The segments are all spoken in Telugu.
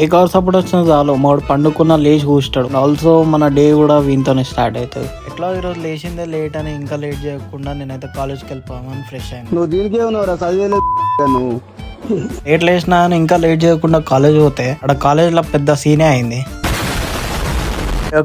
ఏ కవర్ సపోర్ట్ వచ్చినా చాలు మాడు పండుకున్న లేచి కూర్చుంటాడు. ఆల్సో మన డే కూడా వీనితోనే స్టార్ట్ అవుతుంది. ఎట్లా ఈరోజు లేచిందే లేట్ అని ఇంకా లేట్ చేయకుండా నేనైతే కాలేజ్కి వెళ్ళిపోవాలని ఫ్రెష్ అయ్యాను. నువ్వు దీనికే ఉన్నావురా, చదివేలేదు నువ్వు. లేట్ లేచినా అని ఇంకా లేట్ చేయకుండా కాలేజ్ పోతే అక్కడ కాలేజ్లో పెద్ద సీనే అయింది.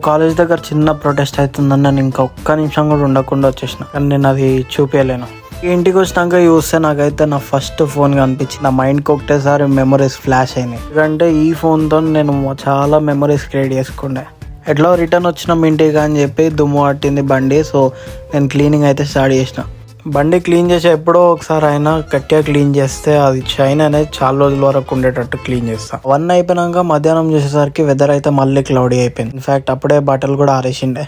కాలేజ్ దగ్గర చిన్న ప్రొటెస్ట్ అవుతుందని నేను ఇంకా ఒక్క నిమిషం కూడా ఉండకుండా వచ్చేసిన, కానీ నేను అది చూపించలేను. ఇంటికి వచ్చినాక చూస్తే నాకైతే నా ఫస్ట్ ఫోన్ కనిపించింది. నా మైండ్కి ఒకటేసారి మెమరీస్ ఫ్లాష్ అయినాయి. ఎందుకంటే ఈ ఫోన్తో నేను చాలా మెమరీస్ క్రియేట్ చేసుకుండే. ఎట్లా రిటర్న్ వచ్చినాం ఇంటికి అని చెప్పి దుమ్ము పట్టింది బండి. సో నేను క్లీనింగ్ అయితే స్టార్ట్ చేసిన. బండి క్లీన్ చేసి ఎప్పుడో ఒకసారి అయినా గట్టిగా క్లీన్ చేస్తే అది షైన్ అనేది చాలా రోజుల వరకు ఉండేటట్టు క్లీన్ చేస్తా. 1 అయిపోయినాక మధ్యాహ్నం చేసేసరికి వెదర్ అయితే మళ్ళీ క్లౌడీ అయిపోయింది. ఇన్ఫాక్ట్ అప్పుడే బట్టలు కూడా ఆరేసిండే.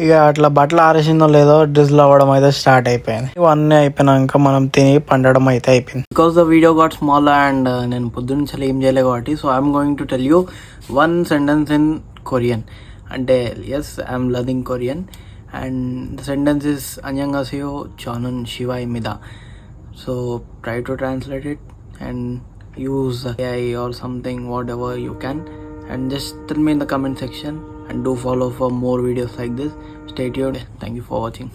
ఇక అట్లా బట్టలు ఆరేసిందో లేదో డ్రిజ్లు అవ్వడం అయితే స్టార్ట్ అయిపోయింది. ఇవన్నీ అయిపోయినాక మనం తిని పండడం అయితే అయిపోయింది. Because the video got small and నేను పొద్దున్న నుంచి ఏం చేయలేదు కాబట్టి so I'm going to tell you 1 sentence in Korean. అంటే yes I'm learning Korean and the sentence is 안녕하세요 저는 시와입니다. So try to translate it and use AI or something, whatever you can, and just tell me in the comment section and do follow for more videos like this. Stay tuned. Thank you for watching.